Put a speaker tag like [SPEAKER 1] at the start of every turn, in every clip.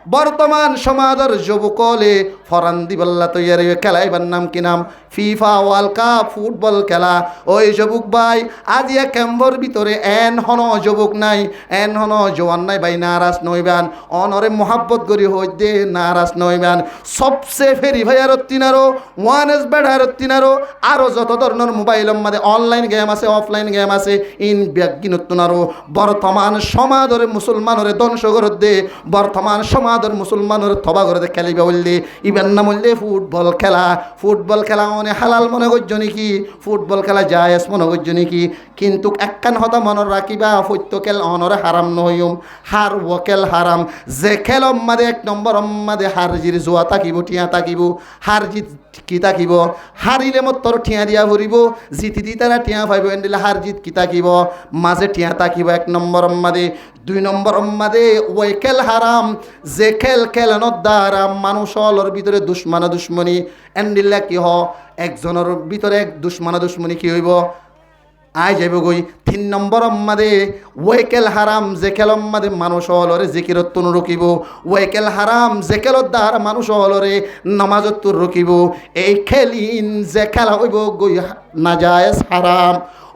[SPEAKER 1] বর্তমান সমাজের যুবকলে ফরান্দি বল্লা তৈরি খেলাইবার নাম কি নাম ফিফা ওয়ার্ল্ড কাপ ফুটবল খেলা। ওই যুবক ভাই আজিয়া ক্যাম্বর ভিতরে এন হন যুবক নাই, এন হন জোয়ান নাই ভাই, নারাজ নইবান অনরে মোহাব্বত করি হইতে নারাজ নইবান। সবচেয়ে ফেরি ভাইয়ার তিনারো ওয়ান এস বেড়ার তিনারো আরও যত ধরনের মোবাইলের মধ্যে অনলাইন গেম আছে অফলাইন গেম আছে ইন ব্যাগিনত্তনারো বর্তমান সমাজের মুসলমানরে ধ্বংস করে দে, বর্তমান সমাজের মুসলমানের থবা করে দে খেলিবে বললে ইবেন না বললে ফুটবল খেলা। ফুটবল খেলা অনেক হালাল মনে করছো নাকি, ফুটবল খেলা জায়েজ মনে করছো নাকি, কিন্তু একখান হতা মনে রাখিবা ফৈত্য খেল অনরে হারাম নহইম, হার ওকেল হারাম। যে খেল অম্মাদে এক নম্বর অম্মাদে হার জির জোয়া তাকিব টিয়া তাকিব, হার জিত কি তাকিব, হারিলে মতর ঠিয়া দিয়া ভরিব, জিতি দি তারা টিয়া পাইব, এন্ডিলে হার জিত কি তাকিব, মাঝে টিয়া তাকিব এক নম্বর অম্মাদে। দুই নম্বর অম্মাদে ওই খেল হারাম, যে খেল খেলানোর দ্বারা মানুষ অলর ভিতরে দুশ্মনা দুশ্মনী, এন্ডিল্লা কি হ একজনের ভিতরে এক দুশ্মনা দুশ্মনী কি হইব আয় যাইব গই। তিন নম্বর অম্মাদে ওয়েকেল হারাম, যে খেল অম্মাদে মানুষ হলরে জিকিরত্তুন রকিব, ওয়েকেল হারাম যে খেলত দ্বারা মানুষ হলরে নমাজত্তুর রকিব। এই খেলিন যে খেলা হইব গই নাজায়েজ হারাম।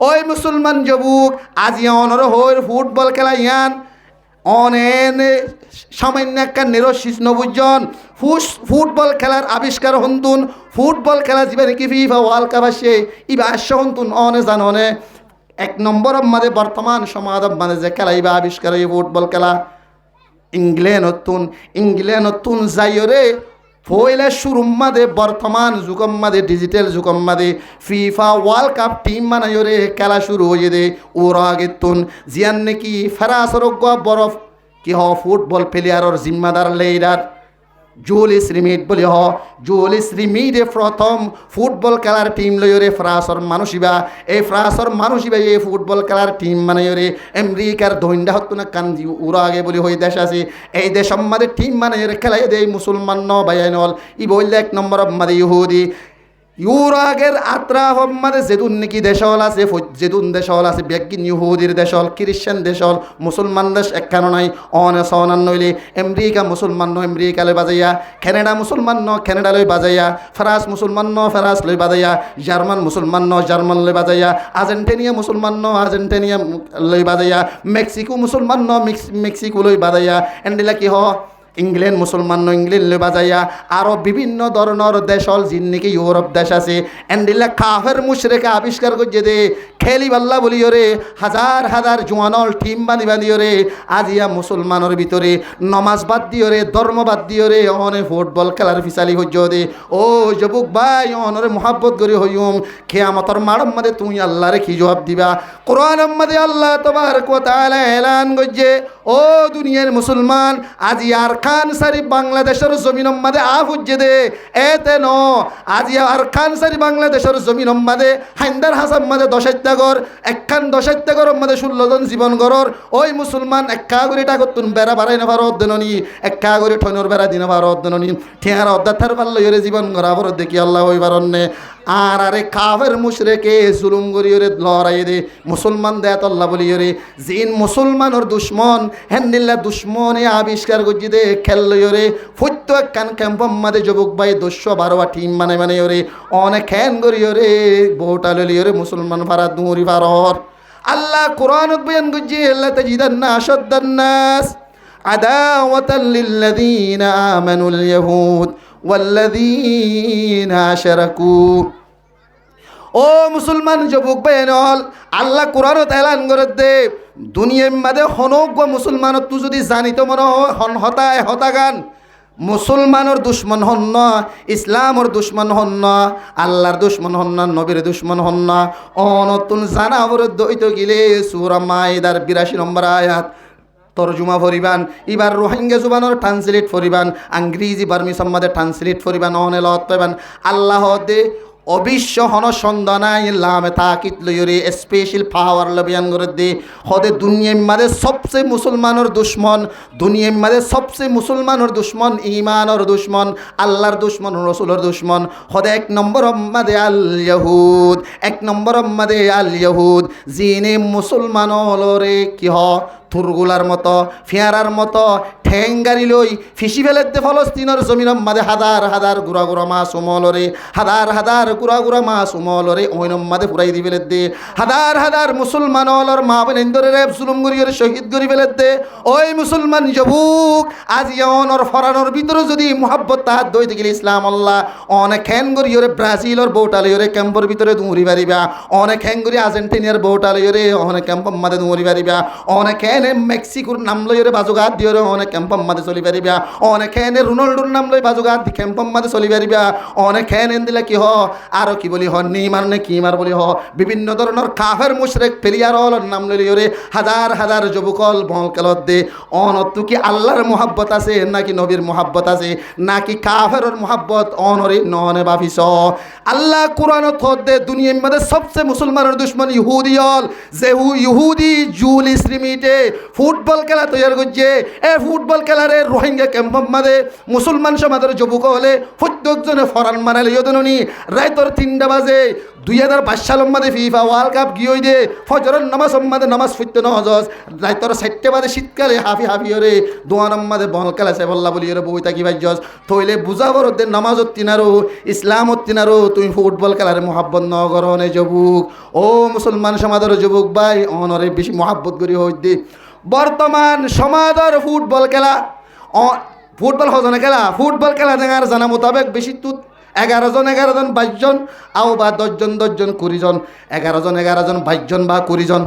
[SPEAKER 1] ওই মুসলমান যুবক আজি অনর হইর ফুটবল খেলা ইয়ান অনেন সামান্য একটা নিরশিস নবুজন ফুটবল খেলার আবিষ্কার হন্তুন, ফুটবল খেলা যাবে নাকি ফিফা ওয়ার্ল্ড কাপ আসে ইবা আসে হন্তুন অনে জাননে। এক নম্বর মাঝে বর্তমান সমাজ মানে যে খেলা ইবা আবিষ্কার এই ফুটবল খেলা ইংল্যান্ড নতুন যাইরে পয়লা শুরুর মাঝে বর্তমান যুগম মাঝে ডিজিটাল যুগম মাঝে ফিফা ওয়ার্ল্ড কাপ টিম বানাইরে খেলা শুরু হয়ে দে। ওরা আগে তুন জিয়ান নাকি ফেরাসরজ্ঞ বরফ কি হ ফুটবল প্লেয়ারর জিম্মাদার লেইডার জুলিস রিমিট বলি হ জুলিস রিমিটে প্রথম ফুটবল খেলার টিম লইরে ফ্রান্সর মানুষিবা, এই ফ্রান্সর মানুষিবা এই ফুটবল খেলার টিম বানাইরে আমেরিকার দৈন্ডা হতো না কান্দি উড়া আগে বলি হই দেশ আছে এই দেশ আমাদের টিম বানাইরে খেলাই দেয় মুসলমান ন বাইনল ই বললে এক নম্বর আমাদের ইহুদি। ইউরাগের আত্রা হম্মাদে যেদুন নাকি দেশল আছে যেদুন দেশল আছে ব্যাগিন ইহুদির দেশল খ্রিস্টান দেশল মুসলমান দেশ একখানো নাই অনেস অনান নইলে আমেরিকা মুসলমান ন আমেরিকা লই বাজাইয়া, কানাডা মুসলমান ন কানাডা লই বাজাইয়া, ফ্রান্স মুসলমান ন ফ্রান্স লই বাজাইয়া, জার্মান মুসলমান ন জার্মান লই বাজাইয়া, আর্জেন্টিনিয়া মুসলমান ন আর্জেন্টিনিয়া লই বাজাইয়া, মেক্সিকো মুসলমান ন মেক্সিকো লই বাজাইয়া, এন্ডিলা কি হ ইংল্যান্ড মুসলমান ন ইংল্যান্ড লই বাজাইয়া, আরও বিভিন্ন ধরনের দেশল যিন নাকি ইউরোপ দেশ আছে এন্ডিল্লা কাফের মুশরিকা আবিষ্কার করছে দে খেলি বাল্লা বলি ওরে হাজার হাজার জোয়ানল টিম বানি বাঁধি ওরে আজিয়া মুসলমানের ভিতরে নমাজ বাদ দিয়ে রে ধর্ম বাদ দিয়ে রে অনে ফুটবল খেলার ফিসালি হজ্জ দে। ও যুবক ভাই অনরে মোহাব্বত করি হইম খেয়ামতর মাড়ম মাদে তুই আল্লাহরে কি জবাব দিবা। কোরআন মাদে আল্লাহ তাবারক ওয়া তাআলা এলান করছে ও দুনিয়ার মুসলমান আজি আর খান সারি বাংলাদেশের জমিন মাদে আহুজ্জে দে এতে ন আজি আর খান সারি বাংলাদেশের জমিন মাদে হাইন্দার হাসান মাদে দশাত্যাগর একখান দশাত্যাগর মাদে 16 জন জীবন গরর ওই মুসলমান একা করে টাকতুন বেড়া বাড়াই না পারো অধ্যননি একা করে ঠনর বেড়া দিন পারো অধ্যননি ঠিয়ার অধ্যাত্মার পারলো ইরে জীবন গড়া বড় দেখি আল্লাহ ওই বারণে আর আরে কাফের মুশরিকে জুলুম করি ওরে লড়াই দে মুসলমান দেয়াত আল্লাহ বলি ওরে জিন মুসলমানের দুশ্মন হেন্দিল্লা দুশ্মনে আবিষ্কার করছি দে খেললো ওরে ফুটতো একখান ক্যাম্প মাদে যুবক ভাই 212 টিম মানে ওরে অনেক খ্যান করি ওরে বউটা ললি ওরে মুসলমান ভাড়া দুরি ভারর আল্লাহ কোরআন বয়ান করছি আল্লাহ তাজিদান্না আশাদ্দান নাস আদাওয়াতাল লিল্লাযীনা আমানুল ইয়াহুদ ওয়াল্লাযীনা আশরাকু। ও মুসলমান যুবক বেনল আল্লাহ কোরআনত এলান করে দে দুনিয়ার মাঝে হনজ্ঞ মুসলমানত তুই যদি জানিত মনে হন হতাগান মুসলমানের দুশ্মন হন না, ইসলামর দুশ্মন হন না, আল্লাহর দুশ্মন হন না, নবীর দুশ্মন হন না। অনতুন জানাবর দইত গিলে সূরা মাইদার 82 নম্বর আয়াত তরজুমা ফরিবান এবার রোহিঙ্গা জুবানোর ট্রান্সলেট ফরিবান আংগ্রেজি বার্মিস মাদে ট্রান্সলেট ফরিবান অনে লত পাইবান আল্লাহ দে অবিশ্ব হন সন্ধানাই লামে তাকিত লইরে স্পেশাল পাওয়ার লবিয়ান করে দে হদে দুনিয়ার মাঝে সবচেয়ে মুসলমানের দুশ্মন দুনিয়ার মাঝে সবচেয়ে মুসলমানের দুশ্মন ইমানের দুশ্মন আল্লাহর দুশ্মন রসুলের দুশ্মন হদে এক নম্বর মাদে আল ইয়াহুদ এক নম্বর মাদে আল ইয়াহুদ জিনে মুসলমান হলরে কি হ থুরগুলার মতো ফিয়ারার মতো ঠেঙ্গারি লই ফিসি ফেলেতে ফলস্তিনের জমিন মাঝে হাজার হাজার গুড়া গুড়া মাছ উমলরে হাজার হাজার গুড়া গুড়া মাছ উমলরে ওইনম মাঝে ফুরাই দি ফেলে দে হাজার হাজার মুসলমান অলর মা বোন ইন্দরে রেপ জুলুম করিয়ে শহীদ করি ফেলে দে ওই মুসলমান যুবক আজ অনর ফরানোর ভিতরে যদি মোহাব্বত তাহার দইতে গেলে ইসলাম আল্লাহ অনেক হ্যাং করিয়ে ব্রাজিলর বউটালিয়রে ক্যাম্পর ভিতরে দৌড়ি পারিবা অনেক হ্যাং করি আর্জেন্টিনার বউটালিয়রে অনেক ক্যাম্পর মাঝে দৌড়ি পারিবা অনেক হ্যাঁ মেক্সিকোর নাম লইরে বাজুগাত দিয়ে অনেক ক্যাম্পর মাঝে চলি পারিবা অনেক হ্যাঁ রোনাল্ডোর নাম লই বাজুগাত ক্যাম্পর মাঝে চলি পারিবা অনেক হ্যাঁ দিলে কি হ আরো কি বলি হ নিমার নে কি মার বলি হ বিভিন্ন ধরনের কাফের মুশরিক প্লেয়ার হল নাম লইরে হাজার হাজার যুবকল বল খেলত দে অনতু কি আল্লাহর মোহাব্বত আছে নাকি নবীর মোহাব্বত আছে নাকি কাফেরের মোহাব্বত অনরে ননে ভাবিস আল্লাহ কোরআন থদ দে দুনিয়ার মধ্যে সবচেয়ে মুসলমানের দুশ্মন ইহুদি হল যে ইহুদি জুল ইসলিমিটে ফুটবল খেলা তৈরি করছে এ ফুটবল খেলারে রোহিঙ্গা ক্যাম্পের মধ্যে মুসলমান সমাজের যুবক হলে প্রত্যেকজনে ফরান মানালে ইয়দননি রাইতর 3টা বাজে 2022 সালের মধ্যে ফিফা ওয়ার্ল্ড কাপ গিয়ে দে ফজরের নামাজ মধ্যে নামাজ ফুটতে নহজ রাইতর 4টা বাজে শীতকালে হাফি হাফি রে দোয়ার মধ্যে বল খেলা সে বল্লা বলি রে বই থাকি ভাইজস থইলে বুঝা করো দে নামাজত তিনারো ইসলামত তিনারো তুমি ফুটবল খেলার মোহাব্বত ন করো নে যুবক ও মুসলমান সমাজের যুবক ভাই অনরে বেশি মোহাব্বত করি হই দে বর্তমান সমাজের ফুটবল খেলা ফুটবল হজনে খেলা ফুটবল খেলা দেখার জানা মোতাবেক বেশি তুত 11 জন 22 জন আও বা 10 জন 20 জন 11 জন 22 জন বা 20 জন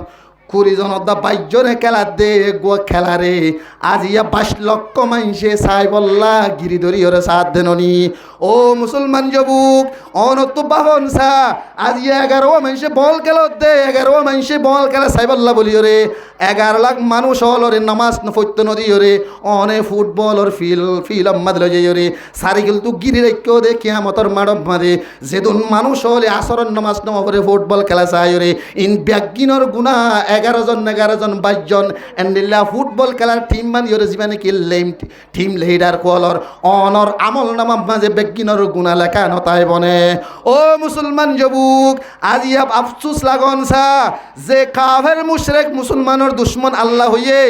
[SPEAKER 1] 22 জনে খেলা দে গো খেলারে আজ 22 লক্ষ মানুষে সাই বল্লা গিরিধরি ওরে সাথ দেননি ও মুসলমান যুবক অনত বাহন সা আজ 11 মানুষে বল খেলত দে 11 মানুষে বল খেলা সাই বল্লা বলি ওরে 11 লাখ মানুষ হল রে নামাজ নফত্য নদী ওরে অনে ফুটবল ওর ফিল্ম মাদল যাই ওরে সারিকেল তু গিরি রেখেও দে কিয়ামতর মাডব মাদে যেদিন মানুষ হলে আসরের নামাজ নমরে ফুটবল খেলা চাই ওরে ইন ব্যাগিনর গুণা 11 জন 22 জন এন্ডিল্লা ফুটবল খেলার টিম মানে ওরে জীবনে কি টিম লিডার কলর অনর আমল নামা মাঝে ব্যাগিনর গুণা লেখা নতাই বনে ও মুসলমান যুবক আজ আফসুস লাগন সা যে কাফের মুশরিক মুসলমানের দুশ্মন আল্লাহ হইয়ে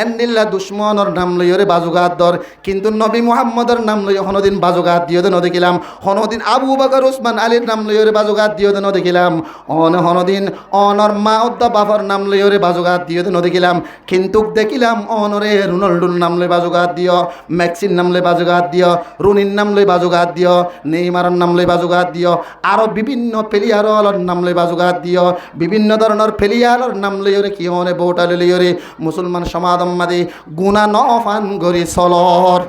[SPEAKER 1] এন্ডিল্লা দুশ্মনের নাম লইরে বাজুগাত দর কিন্তু নবী মুহাম্মদের নাম লই হনদিন বাজুগাত দিও দেন দেখিলাম হনদিন আবু বকর উসমান আলীর নাম লইরে বাজুগাত দিও দেন দেখিলাম হনদিন অনর মা উদ্দা বাবার নাম লইরে বাজুগাত দিও দেন দেখিলাম কিন্তু দেখিলাম অনরে রোনাল্ডোর নাম লই বাজুগাত দিও মেক্সির নাম লই বাজুগাত দিও রুনির নাম লই বাজুগাত দিও নেইমারের নাম লই বাজুগাত দিও আরো বিভিন্ন প্লেয়ারের নাম লই বাজুগাত দিও বিভিন্ন ধরনের প্লেয়ারের নাম লইরে কি হনে বউটা লইরে মুসলমান সমাদম মাদে গুনাহ নফান গরি চলর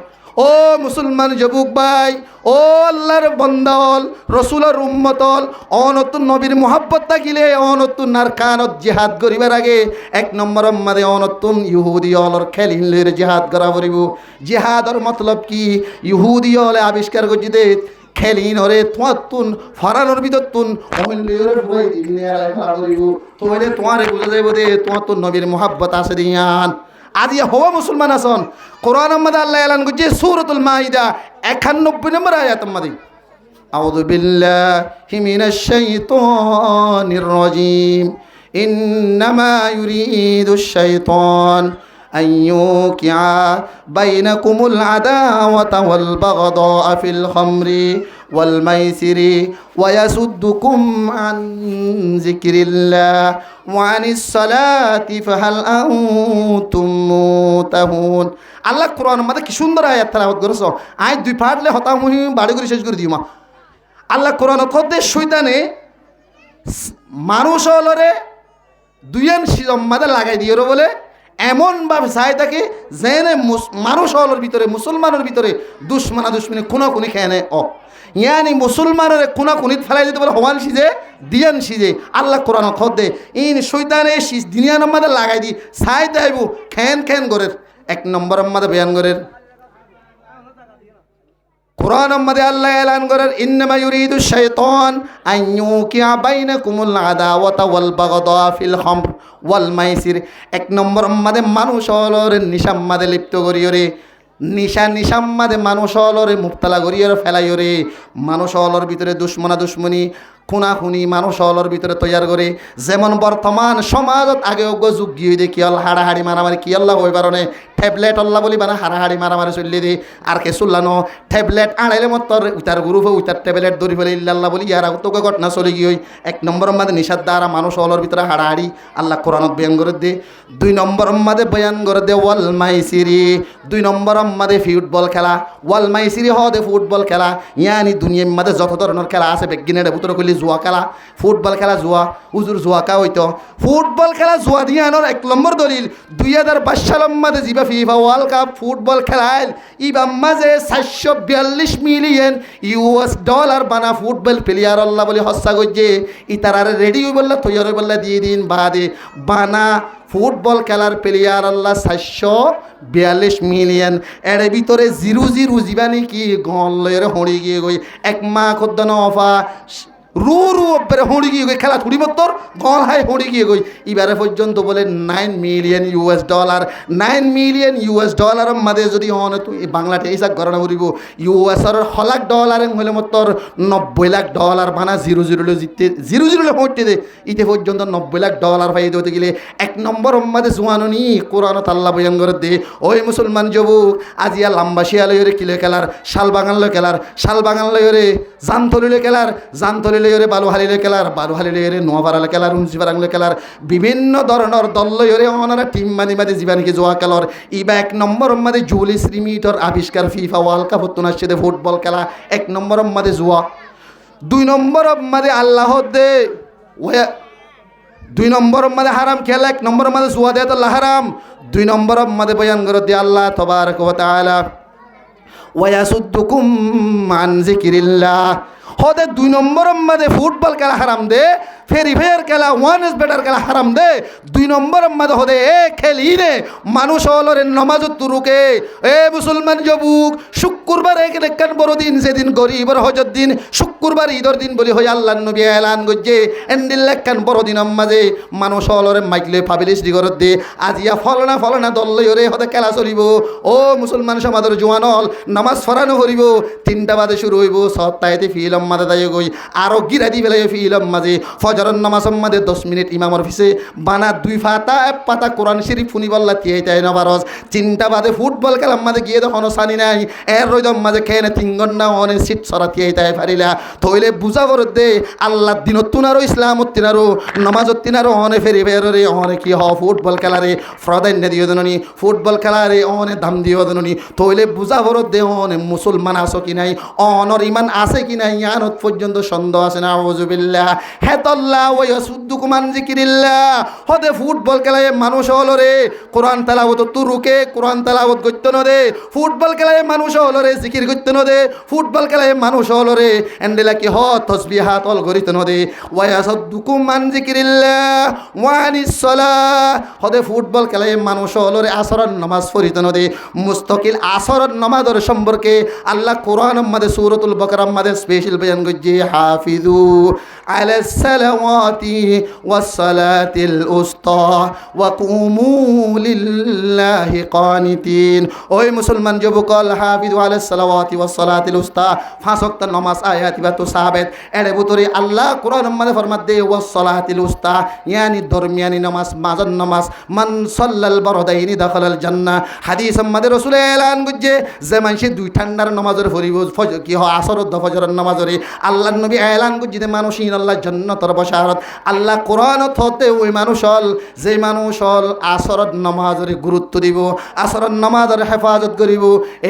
[SPEAKER 1] ও মুসলমান যুবক ভাই ও আল্লাহর বন্দাল রসুলের উম্মতল অনতুন নবীর মোহাব্বত থাকিলে অনতুন নার কানত জিহাদ করিবার আগে 1 নম্বর মাদে অনতুন ইহুদি অলর খেলিন লইর জিহাদ করা পড়িব জিহাদর মতলব কি ইহুদি হলে আবিষ্কার করছি দে খেলিন ওরে তোমার ফরানোর ভিতর তুন তোমারে তোমারে বুঝা যাইব দে তোমার তুন নবীর মোহাব্বত আছে দিয়ান আদি হওয়া মুসলমান আসন কোরআন মধ্যে আল্লাহ এলান করছে সূরাতুল মাইদা 91 নম্বর আয়াত মধ্যে আউযু বিল্লাহি মিনাশ শাইতানির রাজীম ইন্নামা ইউরিদুশ শাইতান أن يوقع بينكم العداوة والبغضاء في الخمر والميسر ويصدكم عن ذكر الله وعن الصلاة فهل أنتم منتهون আল্লাহ কোরআনের মধ্যে কি সুন্দর আয়াত তেলাওয়াত করেছো আয় 2 পাঠলে হতা মুহি বাড়ি করে শেষ করে দিও মা আল্লাহ কোরআনের মধ্যে শয়তানে মানুষ হলরে দুইয়ান সিজম্মাদে লাগাই দিও বলে এমনভাবে চাই থাকে যেনে মানুষ হলের ভিতরে মুসলমানের ভিতরে দুশ্মনী খুনাখুনি খেয়ে নেয় ইয়ানি মুসলমানের খুনাখুনিত ফেলাই দিতে পারে হওয়ান সিজে দিয়ান সিজে আল্লাহ কোরআন খদ দে ইন শৈতানে দিনিয়ার মধ্যে লাগাই দি চাই দেব খেন গরের 1 নম্বর মধ্যে বয়ান গরের কোরআন মধ্যে আল্লাহ এলান করেন ইন্নামা ইউরিদু শাইতান আন ইউকিয়া বাইনাকুমুল আদাওয়াতা ওয়াল বাগদা ফিল খামর ওয়াল মাইসির 1 নম্বর মধ্যে মানুষ হলরে নিশাম মধ্যে লিপ্ত করিয়রে নিশাম মধ্যে মানুষ হলরে মুবতালা করিয়রে ফেলাইয়রে মানুষ হলর ভিতরে দুশ্মনী খুনাখুনি মানুষ হলর ভিতরে তৈয়ার করে। যেমন বর্তমান সমাজত আগে অজ্ঞ যুগ গিয়ে দিয়ে কি আল্লাহ হাড়াহাড়ি মারামারি কি আল্লাহ ওই বারণে ট্যাবলেট আল্লাহ বলি বানা হাড়াহাড়ি মারামারি চললে দে আর কে চুল্লানো ট্যাবলেট আড়াইলে মতর উইতার গ্রুপে উইতার ট্যাবলেট ধরি ফেলে ইল্লাল্লাহ বলি ইয়ার তোকে ঘটনা চলে গিয়ে এক নম্বর মাঝে নিষাদ দ্বারা মানুষ হলর ভিতরে হাড়াহাড়ি আল্লাহ কোরআনত বয়ান করে দে। 2 নম্বর মাঝে বয়ান করে দে ওয়াল মাইসিরি। 2 নম্বর মাঝে ফুটবল খেলা ওয়াল মাইসিরি হদে ফুটবল খেলা ইয়ানি দুনিয়ার মাঝে যত ধরনের খেলা আছে বেগিনের ভিতরে করলে জুয়া খেলা ফুটবল খেলা জুয়া উজুর জুয়া কা হইতো ফুটবল খেলা জুয়া দিয়ে আনোর 1 নম্বর দলিল 2022 সালের মাঝে জিবা ফিফা ওয়ার্ল্ড কাপ ফুটবল খেলায় ইবা মাঝে 442 মিলিয়ন ইউএস ডলার বানা ফুটবল প্লেয়ার আল্লাহ বলে হস্যা গজ্জে ইতারার রেডি হই বললা তৈয়ার হই বললা দিয়ে দিন বাদে বানা ফুটবল খেলার প্লেয়ার আল্লাহ 442 মিলিয়ন এর ভিতরে 0 জীবানি কি গলের হড়ি গিয়ে গই 1 মাহ খদ্দন অফা রু অব্বারে হড়ি গিয়ে গই খেলা থুড়ি মতর গল হাই হড়ি গিয়ে গই এবারে পর্যন্ত বলে 9 million US dollar 9 million US ডলারের মাঝে যদি হন তুই বাংলাতে হিসাব গণনা করিব ইউএসর হলাক ডলার হলে মতর 90 লাখ ডলার বানা 0 জিততে 0 হইতে দে ইতে পর্যন্ত 90 লাখ ডলার পাই দিতে গেলে 1 নম্বর মাঝে জুয়ানি কোরআনত আল্লাহ বয়ান করে দে ওই মুসলমান যুবক আজিয়া লম্বা শিয়ালয়রে কিলে খেলার শাল বাগানলে খেলার শাল বাগানলে জানতলিলে খেলার জানতলিলে বালুহালিলে খেলার বালুহালিলে নোয়াপাড়ালে খেলার উঞ্চিপাড়াংলে খেলার বিভিন্ন ধরনের দলরে ওনারা টিম মানি মাঝে জীবানিকে জোয়া খেলার ইবা 1 নম্বর মাঝে জুলিস রিমিটর আবিষ্কার ফিফা ওয়ার্ল্ড কাপ হতো না সেদে ফুটবল খেলা 1 নম্বর মাঝে জুয়া 2 নম্বর মাঝে আল্লাহ দে 2 নম্বর মাঝে হারাম খেলা 1 নম্বর মাঝে জুয়া দেয় তো হারাম 2 নম্বর মাঝে বয়ান করে দিয়ে আল্লাহ তাবারক ওয়া তাআলা ওয়ায়াসুদ্দুকুম আন যিকিরিল্লাহ হদে 2 নম্বর মাঝে ফুটবল খেলা হারাম দে ফেরি ফের খেলা ওয়ান ইজ বেটার খেলা হারাম দে 2 নম্বর মাঝে হদে খেলি রে মানুষ হলরে নমাজ তুরুকে এ মুসলমান যুবক শুক্রবার একখান বড় দিন যেদিন গরিবর হজর দিন শুক্রবার ঈদর দিন বলি হই আল্লাহ নবী এলান গজ্জে এন্ডিল একখান বড় দিন মাঝে মানুষ হলরে মাইকলে ফাবিলিস দিগরত দে আজিয়া ফলনা দল্লয়রে হদে খেলা চলিব ও মুসলমান সমাজের জোয়ানল নামাজ ফরানো করিব 3টা বাজে শুরু হইব সপ্তাহেতে ফিলম মাঝে দায় গই আরো গিরা দি বেলায় ফিলম মাঝে ফজরের নামাজের মাঝে 10 মিনিট ইমামর অফিসে বানা 2 পাতা 1 পাতা কোরআন শরীফ ফুনি বল্লা তিয়াইতাই না বারস 3টা বাজে ফুটবল খেলার মাঝে গিয়ে তখন সানি নাই এর রইদম মাঝে খেয়ে 3 ঘন্টা অনে সিট সরা তিয়াইতাই পারিলা তইলে বুঝা করে দে আল্লাহ দিনত তুনারো ইসলামত তিনারো নামাজত তিনারো অনে ফেরি বেররে অনে কি হ ফুটবল খেলারে ফ্রদাইন দিও দননি ফুটবল খেলারে অনে দাম দিও দননি তইলে বুঝা করে দে অনে মুসলমান আছো কি নাই অনর ইমান আছে কি নাই ইয়ানত পর্যন্ত সন্দেহ আছে না আউযুবিল্লাহ হেতাল্লাহ ওয়া ইয়াসুদ্দুকুম আন যিকিরিল্লাহ হদে ফুটবল খেলায় মানুষ হলো রে কোরআন তেলাওয়াত তুরুকে কোরআন তেলাওয়াত করতে ন দে ফুটবল খেলায় মানুষ হলো রে জিকির করতে ন দে ফুটবল খেলায় মানুষ হলো রে এন্ডেলা কি হ তাসবিহাত অল করিতে ন দে ওয়া ইয়াসুদ্দুকুম আন যিকিরিল্লাহ ওয়া আনিস সালাহ হদে ফুটবল খেলায় মানুষ হলো রে আসরের নামাজ পড়িতে ন দে মুস্তাকিল আসরের নামাজের সম্পর্কে আল্লাহ কোরআনের মধ্যে সূরাতুল বাকারার মধ্যে স্পেশাল বয়ান করছে হাফিজু আলাস সালাওয়াতি ওয়াস সালাতিল উসতা ওয়া কুমু লিল্লাহি কানিতিন ওই মুসলমান যুবকল হাফিজু আলাস সালাওয়াতি ওয়াস সালাতিল উসতা 5 ওয়াক্ত নামাজ আয়াত বা তো সাহাবেত এর ভিতরে আল্লাহ কোরআনের মধ্যে ফরমাত দে ওয়াস সালাতিল উসতা ইয়ানি দরমিয়ানি নামাজ মাঝান নামাজ মান সাল্লাল বারদাইনি দাখালাল জান্নাহ হাদিস মধ্যে রাসূল এলান করছে যে মানুষ 2 ঠান্ডার নামাজের ফরিব ফজর কি হয় আসরের ফজরের নামাজরে আল্লাহর নবী এলান করছে যে মানুষ ইনআল্লাহ জান্নাতের বশারত আল্লাহ কোরআনত হতে ওই মানুষ হল যে মানুষ হল আসরের নামাজের গুরুত্ব দিব আসরের নামাজের হেফাজত করিব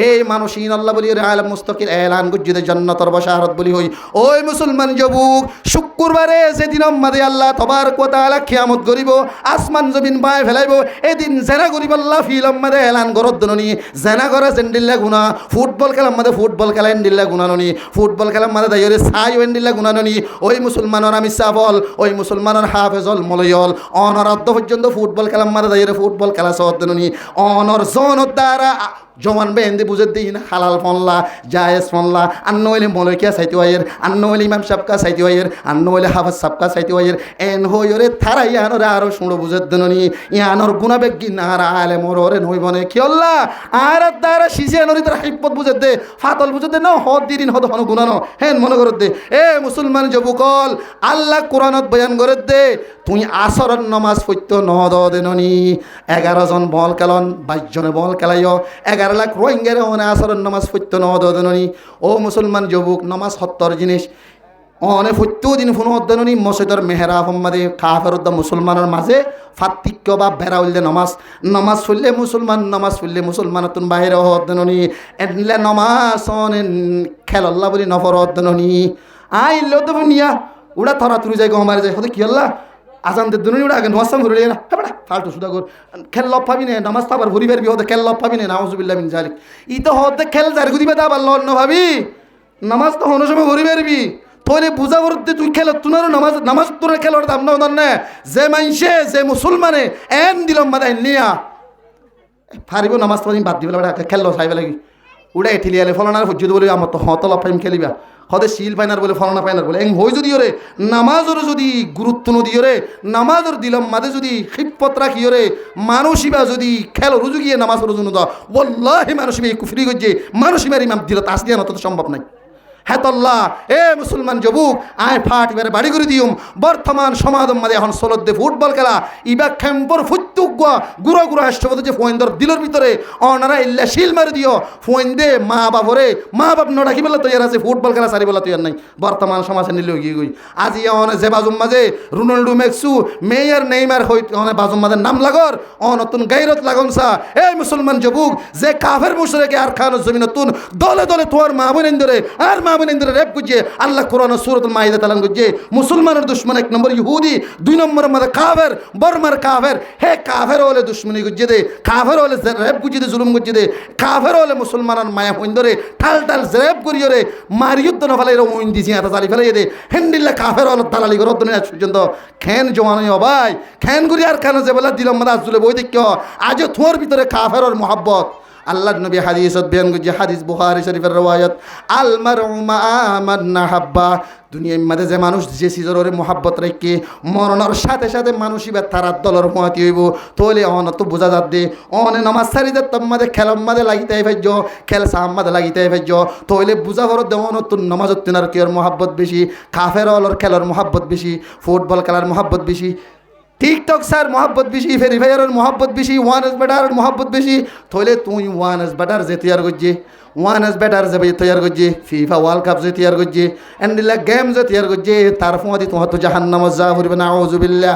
[SPEAKER 1] এই মানুষ ইনআল্লাহ বলি আলম মুস্তাকিল এলান করছে যে জান্নাতের বশারত বলি হই ওই মুসলমান যুবক শুক্রবারে যেদিন মাদে আল্লাহ তবারক ওয়া তাআলা কিয়ামত করিব আসমান জমিন বাই ফেলাইব এদিন জেনা করিব আল্লাহ ফিলম মাদে এলান করত দননি জেনা করে জেন্ডিল্লা গুনাহ ফুটবল খেলার মাদে ফুটবল খেলা এন্ডিল্লা গুনাহ ননি ফুটবল খেলার মাদে দাইরে সাই এন্ডিল্লা গুনাহ ননি ওই মুসলমানের আমি সাবল ওই মুসলমানের হাফেজল মলয়ল অনর অর্ধ পর্যন্ত ফুটবল খেলার মাদে দাইরে ফুটবল খেলা সদ দননি অনর জন দ্বারা জমান বেহেন্দি বুঝে দিই না হালাল ফনলা জায়েজ ফনলা আন্ন হইলে মলকিয়া সাইতে হইয়ের আন্ন হইলে ইমাম সাবকা সাইতে হইয়ের আন্ন হইলে হাফাজ সাবকা সাইতে হইয়ের এন হইরে থারা ইয়ানোরে আরো শুনো বুঝে দিননি ইয়ানোর গুণাবেগ কি না আলে মরে নইবনে কি আল্লাহ আর দ্বারা শিশে নরি তার হিব্বত বুঝে দে ফাতল বুঝে দে না হদ দিন হদ হন গুণানো হেন মনে করে দে এ মুসলমান যুবকল আল্লাহ কোরআনত বয়ান করে দে তুই আসরের নমাজ পড়ত নহদ দেননি 11 জন বল খেলন 22 জনে বল খেলাইও 11 লাখ রোহিঙ্গারে ওনে আসরের নমাজ পড়ত নহদ দেননি ও মুসলমান যুবক নমাজ সত্তর জিনিস অনে ফত্যু দিন ফোন অধ্যয়নী মসজিদের মেহরাব সম্মাদে কাফের মুসলমানের মাঝে ফাত্তিক্য বা বেড়াউল দে নমাজ ফুললে মুসলমান তুন বাহিরে অধ্যয়নী এনলে নমাজ খেলল্লা বলি নফর অধ্যয়নী আইল তো নিয়া উড়া থরা তুরি যায় গমারে যায় হতে কি আল্লাহ আজান দে দুনি উড়া আগে নমাজ ঘুরে না হ্যাঁ ফালতু সুদা কর খেল লব পাবি না নামাজ তো আবার ঘুরি বেরবি হতে খেল লব পাবি না নাউজুবিল্লাহ মিন জালিক ই তো হতে খেল যার গুদিবে তা আবার লন ভাবি নামাজ তো হনো সময় ঘুরি বেরবি তোরে বুঝা করতে তুই খেল তুনারও নামাজ তোর খেলোর দাম না না যে মাইনসে যে মুসলমানে এন দিলাম মাদা নিয়া ফারিব নামাজ পড়ি বাদ দিবে খেললো চাইবে লাগি উড়ে ঠেলিয়ালে ফলনার হজ্জুদ বলে আমার তো হতলা ফাইম খেলিবা হদে শিল পাইনার বলে ফলনা পাইনার বলে এং হই যদি ওরে নামাজের যদি গুরুত্ব নদী ওরে নামাজের দিলাম মাদে যদি খিপত রাখি ওরে মানুষিবা যদি খেলো রুজু গিয়ে নামাজের রুজু নদা ওয়াল্লাহি মানুষিবা কুফরি গজ্জে মানুষিবার ইমাম দিল তাসদিয়া না তো সম্ভব নাই হেতল্লাহ এ মুসলমান যুবক আয় ফাট এবারে বাড়ি করে দিউম বর্তমান সমাজম মাঝে এখন চলতে ফুটবল খেলা ইবা খেম্পর ফুটুক গুড়া গুড়া হাস্যপদ যে ফোয়েন্দর দিলর ভিতরে অনারা ইল্লা শিল মারি দিও ফোয়েন্দে মা বাপ নডাকি বেলা তৈরি আছে ফুটবল খেলা সারি বেলা তৈরি নাই বর্তমান সমাজে নিলেও গিয়ে গই আজি অনে যে বাজুম মাঝে রোনাল্ডো মেক্সু মেয়ার নেইমার হই অনে বাজুম মাঝে নাম লাগর নতুন গাইরত লাগনসা এ মুসলমান যুবক যে কাফের মুশরিকে আর খান জমিন নতুন দলে দলে তোর মা বোন ধরে আর রেপ গুজে আল্লাহ কোরআন সূরাতুল মাইদা তালান গুজে মুসলমানের দুশ্মন 1 নম্বর ইহুদি 2 নম্বর মধ্যে কাফের বর্মার কাফের হে কাফের হলে দুশ্মনী গুজে দে কাফের হলে রেপ গুজে দে জুলুম গুজে দে কাফের হলে মুসলমানের মায়া হইন ধরে ঠাল রেপ করিও রে মারিয়ুদ্ধ না ফেলাই ওইন দিছি এত জালি ফেলাই দে হেন্ডিল্লা কাফের হলে দালালি করত দুনিয়া পর্যন্ত খেন জওয়ানি ভাই খেন করি আর কেন যে বলা দিলাম মাদা আজুলে বই দেখ আজ তোর ভিতরে কাফের আর মোহাব্বত আল্লাহ নবী হাদিসত বয়ান করছে হাদিস বুখারী শরীফের রওয়ায়াত আল মারউ মা মান নাহাব্বা দুনিয়ার মধ্যে যে মানুষ যে সিজরে মোহাব্বত রাখে মরণের সাথে সাথে মানুষই বা তারা দলর হুয়াতি হইব তোলে অন তো বোঝা যাত দে অনে নামাজ সারি দে তোমাদের খেলম মাদে লাগিতে ভাজ্য খেল সাম মাদে লাগিতে ভাজ্য তোলে বুঝা করত দে অন তো নামাজ তিনার কিয়র মোহাব্বত বেশি কাফের অলর খেলার মোহাব্বত বেশি ফুটবল খেলার মোহাব্বত বেশি টিকটক স্যার মোহাব্বত বেশি ফেরি ভাইয়ার মোহাব্বত বেশি ওয়ান এস বেটার মোহাব্বত বেশি থইলে তুই ওয়ান এস বেটার যে তৈয়ার করছে ওয়ান এস বেটার যে তৈয়ার করছে ফিফা ওয়ার্ল্ড কাপ যে তৈয়ার করছে এন্ডিলা গেম যে তৈয়ার করছে তার ফোঁয়া দি তোমার তো জাহান্নামে যা করবে না আউযুবিল্লাহ